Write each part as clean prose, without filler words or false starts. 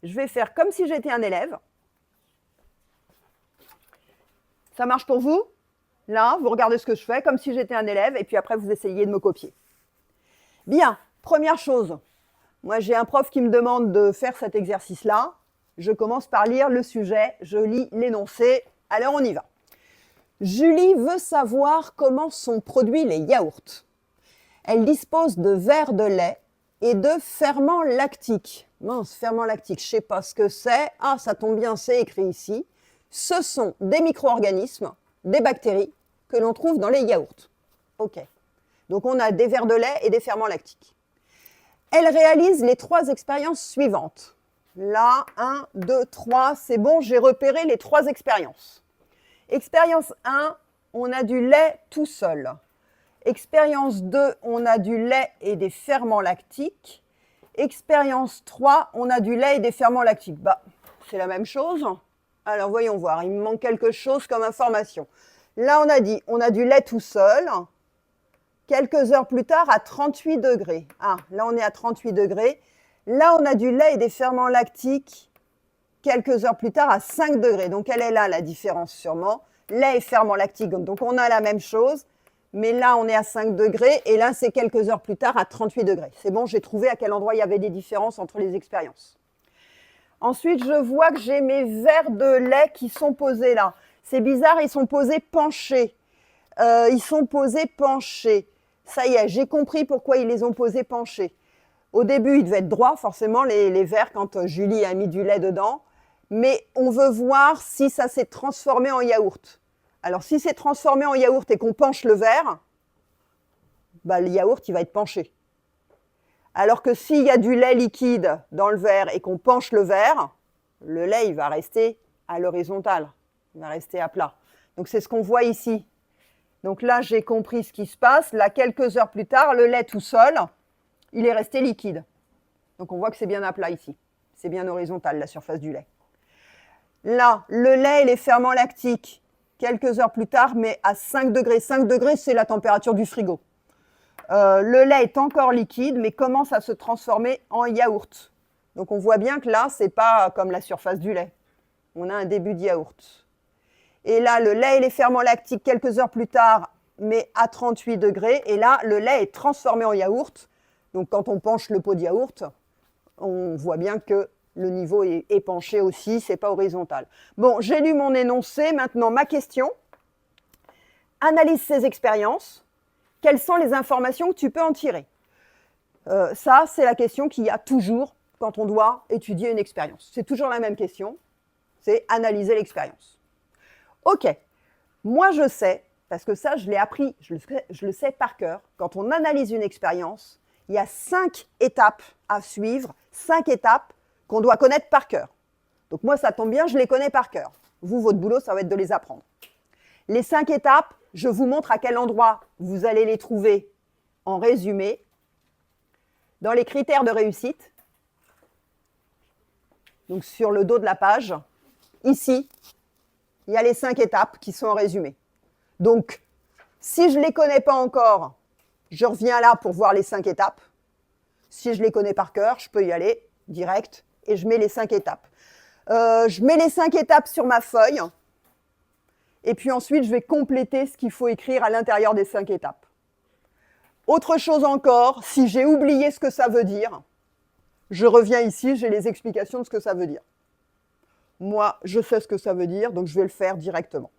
je vais faire comme si j'étais un élève. Ça marche pour vous? Là, vous regardez ce que je fais, comme si j'étais un élève, et puis après, vous essayez de me copier. Bien, première chose. Moi, j'ai un prof qui me demande de faire cet exercice-là. Je commence par lire le sujet, je lis l'énoncé. Alors, on y va. Julie veut savoir comment sont produits les yaourts. Elle dispose de verres de lait et de ferments lactiques. Mince, ferments lactiques, je ne sais pas ce que c'est. Ah, ça tombe bien, c'est écrit ici. Ce sont des micro-organismes, des bactéries, que l'on trouve dans les yaourts. OK. Donc, on a des verres de lait et des ferments lactiques. Elle réalise les 3 expériences suivantes. Là, 1, 2, 3, c'est bon, j'ai repéré les 3 expériences. Expérience 1, on a du lait tout seul. Expérience 2, on a du lait et des ferments lactiques. Expérience 3, on a du lait et des ferments lactiques. Bah, c'est la même chose. Alors, voyons voir, il me manque quelque chose comme information. Là, on a dit, on a du lait tout seul. Quelques heures plus tard, à 38 degrés. Ah, là, on est à 38 degrés. Là, on a du lait et des ferments lactiques. Quelques heures plus tard, à 5 degrés. Donc, elle est là, la différence, sûrement. Lait et ferments lactiques. Donc, on a la même chose. Mais là, on est à 5 degrés. Et là, c'est quelques heures plus tard, à 38 degrés. C'est bon, j'ai trouvé à quel endroit il y avait des différences entre les expériences. Ensuite, je vois que j'ai mes verres de lait qui sont posés là. C'est bizarre, ils sont posés penchés. Ils sont posés penchés. Ça y est, j'ai compris pourquoi ils les ont posés penchés. Au début, ils devaient être droits, forcément, les verres, quand Julie a mis du lait dedans. Mais on veut voir si ça s'est transformé en yaourt. Alors, si c'est transformé en yaourt et qu'on penche le verre, bah, le yaourt, il va être penché. Alors que s'il y a du lait liquide dans le verre et qu'on penche le verre, le lait, il va rester à l'horizontale. Il va rester à plat. Donc, c'est ce qu'on voit ici. Donc là, j'ai compris ce qui se passe. Là, quelques heures plus tard, le lait tout seul, il est resté liquide. Donc, on voit que c'est bien à plat ici. C'est bien horizontal, la surface du lait. Là, le lait et les ferments lactiques, quelques heures plus tard, mais à 5 degrés. 5 degrés, c'est la température du frigo. Le lait est encore liquide, mais commence à se transformer en yaourt. Donc, on voit bien que là, ce n'est pas comme la surface du lait. On a un début de yaourt. Et là, le lait et les ferments lactiques, quelques heures plus tard, mais à 38 degrés. Et là, le lait est transformé en yaourt. Donc, quand on penche le pot de yaourt, on voit bien que le niveau est penché aussi, ce n'est pas horizontal. Bon, j'ai lu mon énoncé. Maintenant, ma question. Analyse ces expériences. Quelles sont les informations que tu peux en tirer? Ça, c'est la question qu'il y a toujours quand on doit étudier une expérience. C'est toujours la même question. C'est analyser l'expérience. OK, moi je sais, parce que ça je l'ai appris, je le sais par cœur, quand on analyse une expérience, il y a 5 étapes à suivre, 5 étapes qu'on doit connaître par cœur. Donc moi ça tombe bien, je les connais par cœur. Vous, votre boulot, ça va être de les apprendre. Les 5 étapes, je vous montre à quel endroit vous allez les trouver en résumé. Dans les critères de réussite, donc sur le dos de la page, ici, il y a les 5 étapes qui sont en résumé. Donc, si je ne les connais pas encore, je reviens là pour voir les 5 étapes. Si je les connais par cœur, je peux y aller direct et je mets les 5 étapes. Je mets les 5 étapes sur ma feuille et puis ensuite, je vais compléter ce qu'il faut écrire à l'intérieur des 5 étapes. Autre chose encore, si j'ai oublié ce que ça veut dire, je reviens ici, j'ai les explications de ce que ça veut dire. Moi, je sais ce que ça veut dire, donc je vais le faire directement.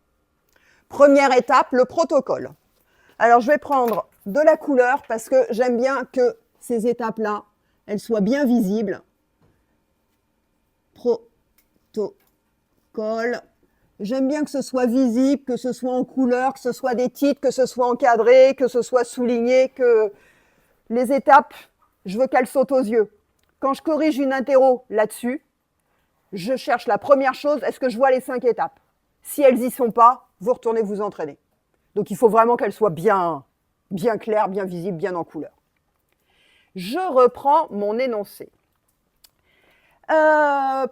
Première étape, le protocole. Alors, je vais prendre de la couleur parce que j'aime bien que ces étapes-là, elles soient bien visibles. Protocole. J'aime bien que ce soit visible, que ce soit en couleur, que ce soit des titres, que ce soit encadré, que ce soit souligné, que les étapes, je veux qu'elles sautent aux yeux. Quand je corrige une interro là-dessus, je cherche la première chose, est-ce que je vois les 5 étapes? Si elles n'y sont pas, vous retournez vous entraîner. Donc il faut vraiment qu'elles soient bien claires, bien visibles, bien en couleur. Je reprends mon énoncé.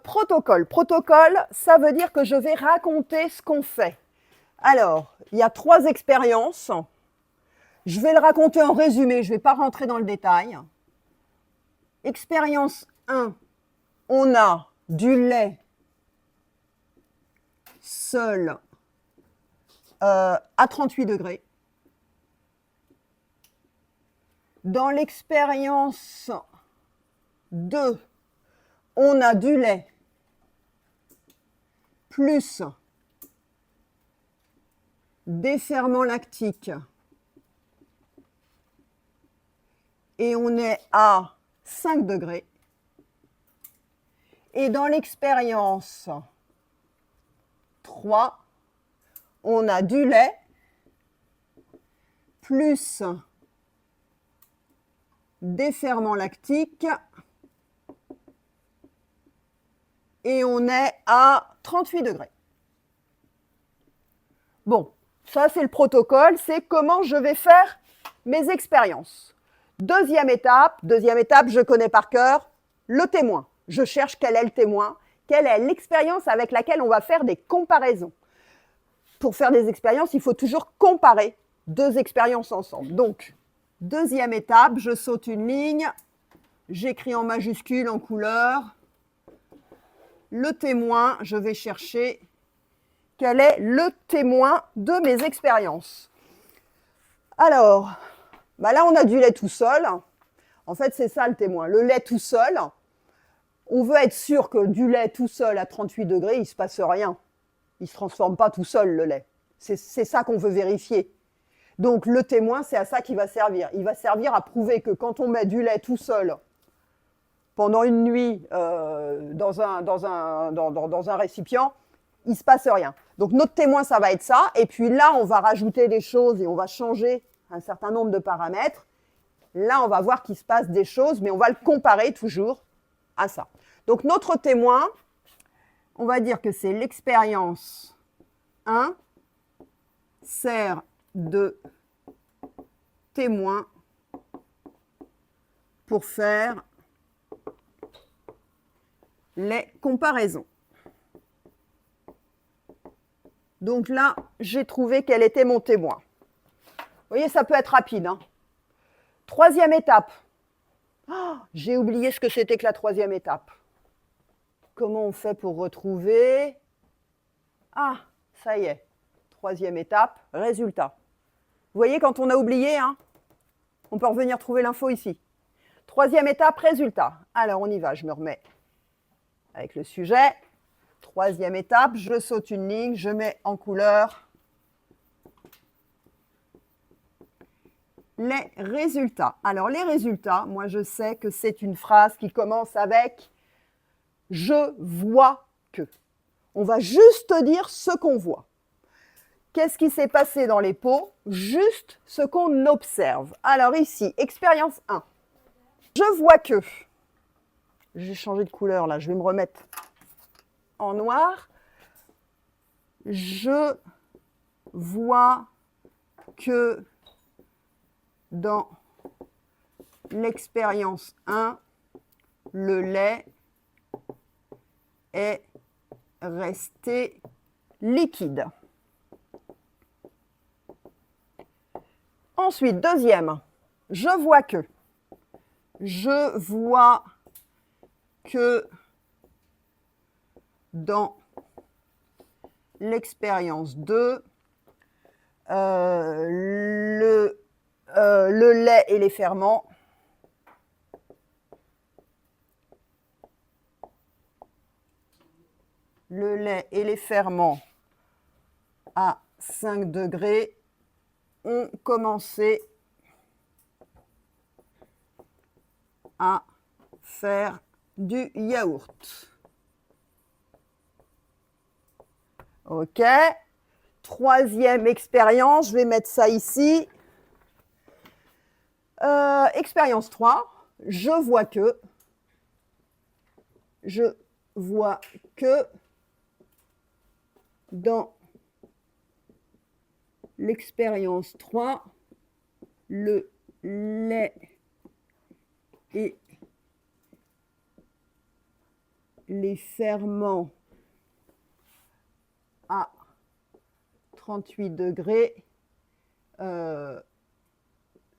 Protocole. Protocole, ça veut dire que je vais raconter ce qu'on fait. Alors, il y a 3 expériences. Je vais le raconter en résumé, je ne vais pas rentrer dans le détail. Expérience 1, on a du lait seul à 38 degrés. Dans l'expérience 2, on a du lait plus des ferments lactiques et on est à 5 degrés. Et dans l'expérience 3, on a du lait plus des ferments lactiques et on est à 38 degrés. Bon, ça c'est le protocole, c'est comment je vais faire mes expériences. Deuxième étape, je connais par cœur, le témoin. Je cherche quel est le témoin, quelle est l'expérience avec laquelle on va faire des comparaisons. Pour faire des expériences, il faut toujours comparer deux expériences ensemble. Donc, deuxième étape, je saute une ligne, j'écris en majuscule, en couleur. Le témoin, je vais chercher quel est le témoin de mes expériences. Alors, là on a du lait tout seul. En fait, c'est ça le témoin. Le lait tout seul, on veut être sûr que du lait tout seul à 38 degrés, il ne se passe rien. Il ne se transforme pas tout seul, le lait. C'est ça qu'on veut vérifier. Donc, le témoin, c'est à ça qu'il va servir. Il va servir à prouver que quand on met du lait tout seul pendant une nuit dans un récipient, il ne se passe rien. Donc, notre témoin, ça va être ça. Et puis là, on va rajouter des choses et on va changer un certain nombre de paramètres. Là, on va voir qu'il se passe des choses, mais on va le comparer toujours à ça. Donc, notre témoin, on va dire que c'est l'expérience 1 sert de témoin pour faire les comparaisons. Donc là, j'ai trouvé quel était mon témoin. Vous voyez, ça peut être rapide. Hein. Troisième étape. Oh, j'ai oublié ce que c'était que la troisième étape. Comment on fait pour retrouver? Ah, ça y est. Troisième étape, résultat. Vous voyez, quand on a oublié, hein, on peut revenir trouver l'info ici. Troisième étape, résultat. Alors, on y va, je me remets avec le sujet. Troisième étape, je saute une ligne, je mets en couleur les résultats. Alors, les résultats, moi, je sais que c'est une phrase qui commence avec « je vois que ». On va juste dire ce qu'on voit. Qu'est-ce qui s'est passé dans les pots? Juste ce qu'on observe. Alors ici, expérience 1. Je vois que... J'ai changé de couleur là, je vais me remettre en noir. Je vois que dans l'expérience 1, le lait est resté liquide. Ensuite, deuxième, je vois que dans l'expérience 2, le lait et les ferments à 5 degrés ont commencé à faire du yaourt. OK. Troisième expérience, je vais mettre ça ici. Expérience 3, je vois que dans l'expérience 3, le lait et les ferments à 38 degrés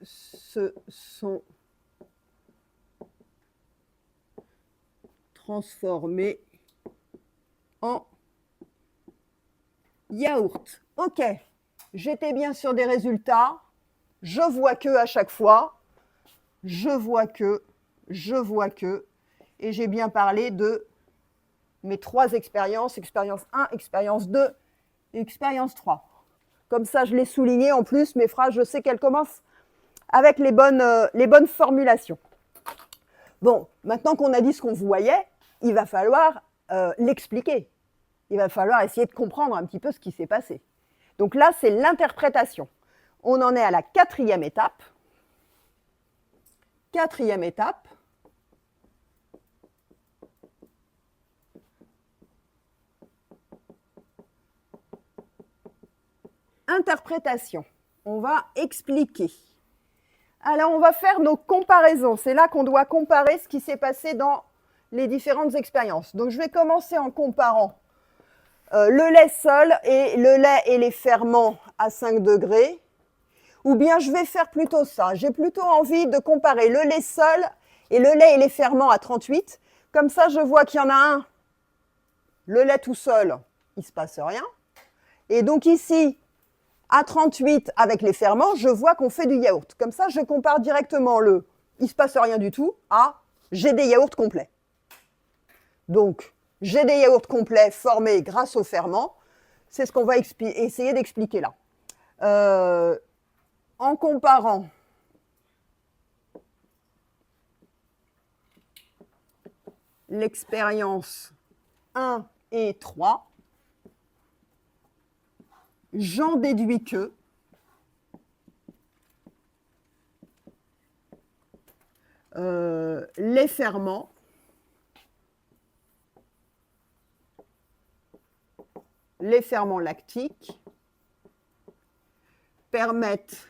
se sont transformés en yaourt. Ok, j'étais bien sur des résultats. Je vois que à chaque fois. Je vois que. Et j'ai bien parlé de mes 3 expériences. Expérience 1, expérience 2 et expérience 3. Comme ça, je l'ai souligné. En plus, mes phrases, je sais qu'elles commencent avec les bonnes formulations. Bon, maintenant qu'on a dit ce qu'on voyait, il va falloir l'expliquer. Il va falloir essayer de comprendre un petit peu ce qui s'est passé. Donc là, c'est l'interprétation. On en est à la 4e étape. 4e étape. Interprétation. On va expliquer. Alors, on va faire nos comparaisons. C'est là qu'on doit comparer ce qui s'est passé dans les différentes expériences. Donc, je vais commencer en comparant le lait seul et le lait et les ferments à 5 degrés. Ou bien, je vais faire plutôt ça. J'ai plutôt envie de comparer le lait seul et le lait et les ferments à 38. Comme ça, je vois qu'il y en a un, le lait tout seul, il ne se passe rien. Et donc ici, à 38 avec les ferments, je vois qu'on fait du yaourt. Comme ça, je compare directement le « il ne se passe rien du tout » à « j'ai des yaourts complets ». Donc, j'ai des yaourts complets formés grâce aux ferments. C'est ce qu'on va essayer d'expliquer là. En comparant l'expérience 1 et 3, j'en déduis que les ferments lactiques permettent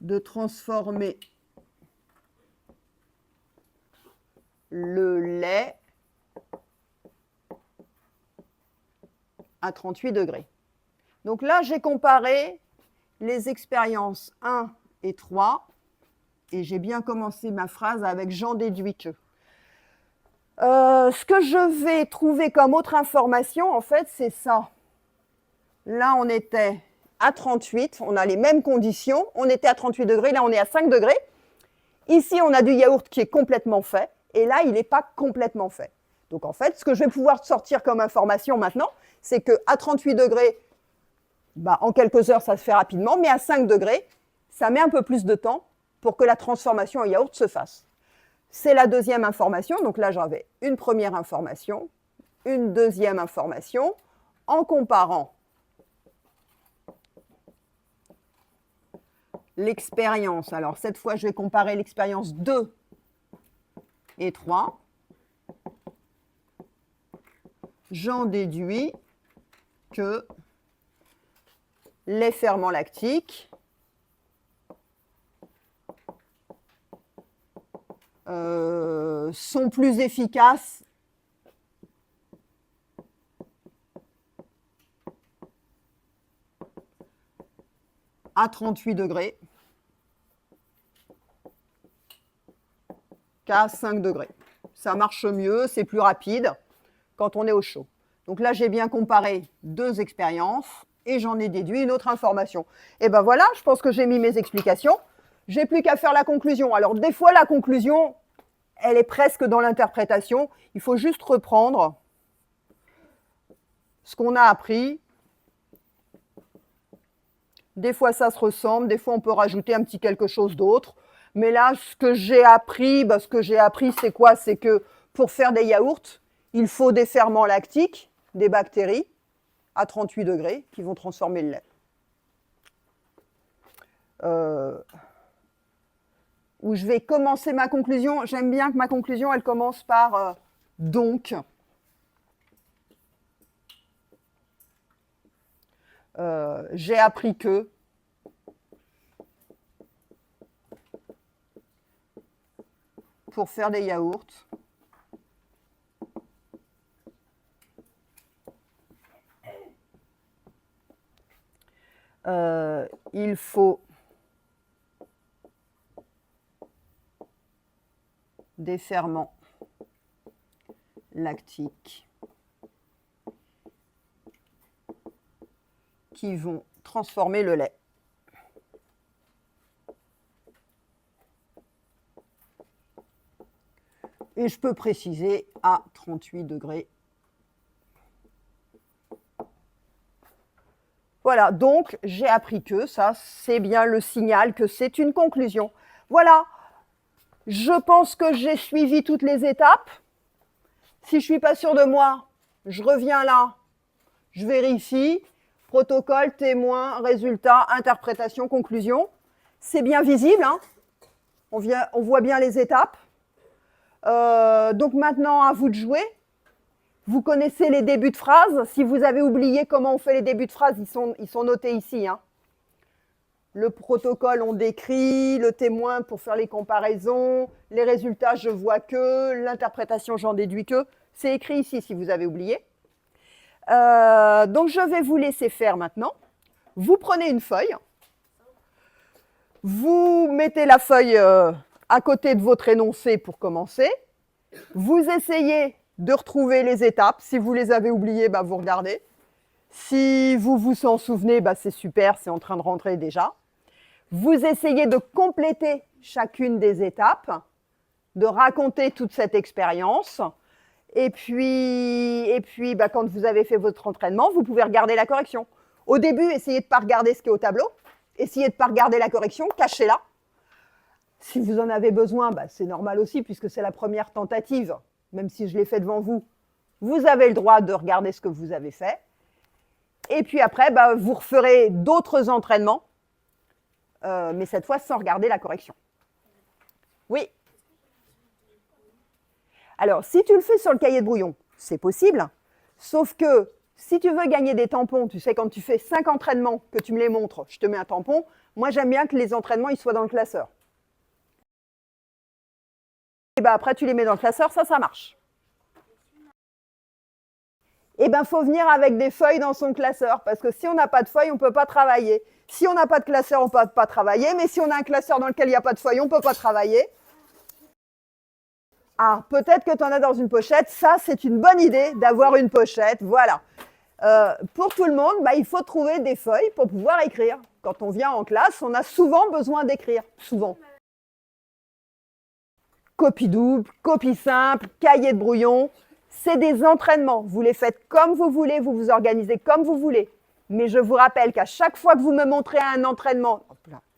de transformer le lait à 38 degrés. Donc là, j'ai comparé les expériences 1 et 3 et j'ai bien commencé ma phrase avec « j'en déduis que ». Ce que je vais trouver comme autre information, en fait, c'est ça. Là, on était à 38, on a les mêmes conditions. On était à 38 degrés, là, on est à 5 degrés. Ici, on a du yaourt qui est complètement fait, et là, il n'est pas complètement fait. Donc, en fait, ce que je vais pouvoir sortir comme information maintenant, c'est qu'à 38 degrés, en quelques heures, ça se fait rapidement, mais à 5 degrés, ça met un peu plus de temps pour que la transformation en yaourt se fasse. C'est la deuxième information. Donc là, j'avais une première information, une deuxième information, en comparant l'expérience. Alors, cette fois, je vais comparer l'expérience 2 et 3. J'en déduis que les ferments lactiques sont plus efficaces à 38 degrés qu'à 5 degrés. Ça marche mieux, c'est plus rapide quand on est au chaud. Donc là, j'ai bien comparé 2 expériences et j'en ai déduit une autre information. Et ben voilà, je pense que j'ai mis mes explications. J'ai plus qu'à faire la conclusion. Alors des fois, la conclusion, elle est presque dans l'interprétation. Il faut juste reprendre ce qu'on a appris. Des fois, ça se ressemble. Des fois, on peut rajouter un petit quelque chose d'autre. Mais là, ce que j'ai appris, c'est quoi? C'est que pour faire des yaourts, il faut des ferments lactiques, des bactéries, à 38 degrés, qui vont transformer le lait. Où je vais commencer ma conclusion. J'aime bien que ma conclusion, elle commence par donc. J'ai appris que pour faire des yaourts, il faut des ferments lactiques qui vont transformer le lait. Et je peux préciser à 38 degrés. Voilà, donc j'ai appris que ça, c'est bien le signal que c'est une conclusion. Voilà, je pense que j'ai suivi toutes les étapes. Si je ne suis pas sûre de moi, je reviens là, je vérifie. Protocole, témoin, résultat, interprétation, conclusion. C'est bien visible, hein, on voit bien les étapes. Donc maintenant, à vous de jouer. Vous connaissez les débuts de phrases. Si vous avez oublié comment on fait les débuts de phrases, ils sont notés ici, hein. Le protocole, on décrit. Le témoin, pour faire les comparaisons. Les résultats, je vois que. L'interprétation, j'en déduis que. C'est écrit ici si vous avez oublié. Donc, je vais vous laisser faire maintenant. Vous prenez une feuille. Vous mettez la feuille à côté de votre énoncé pour commencer. Vous essayez de retrouver les étapes. Si vous les avez oubliées, bah, vous regardez. Si vous vous en souvenez, bah, c'est super, c'est en train de rentrer déjà. Vous essayez de compléter chacune des étapes, de raconter toute cette expérience. Et puis bah, quand vous avez fait votre entraînement, vous pouvez regarder la correction. Au début, essayez de ne pas regarder ce qui est au tableau. Essayez de ne pas regarder la correction, cachez-la. Si vous en avez besoin, bah, c'est normal aussi, puisque c'est la première tentative. Même si je l'ai fait devant vous, vous avez le droit de regarder ce que vous avez fait. Et puis après, bah, vous referez d'autres entraînements, mais cette fois sans regarder la correction. Oui. Alors, si tu le fais sur le cahier de brouillon, c'est possible, sauf que si tu veux gagner des tampons, tu sais, quand tu fais 5 entraînements, que tu me les montres, je te mets un tampon. Moi, j'aime bien que les entraînements ils soient dans le classeur. Et ben après, tu les mets dans le classeur, ça marche. Et ben, faut venir avec des feuilles dans son classeur, parce que si on n'a pas de feuilles, on ne peut pas travailler. Si on n'a pas de classeur, on ne peut pas travailler, mais si on a un classeur dans lequel il n'y a pas de feuilles, on ne peut pas travailler. Ah, peut-être que tu en as dans une pochette. Ça, c'est une bonne idée d'avoir une pochette. Voilà. Pour tout le monde, bah, il faut trouver des feuilles pour pouvoir écrire. Quand on vient en classe, on a souvent besoin d'écrire. Souvent. Copie double, copie simple, cahier de brouillon. C'est des entraînements. Vous les faites comme vous voulez, vous vous organisez comme vous voulez. Mais je vous rappelle qu'à chaque fois que vous me montrez un entraînement,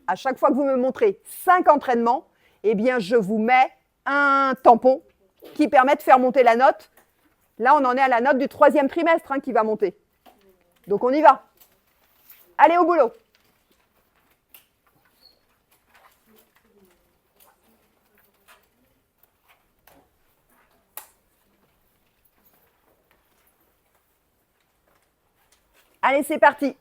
à chaque fois que vous me montrez 5 entraînements, eh bien, je vous mets un tampon qui permet de faire monter la note. Là, on en est à la note du 3e trimestre, hein, qui va monter. Donc, on y va. Allez au boulot. Allez, c'est parti.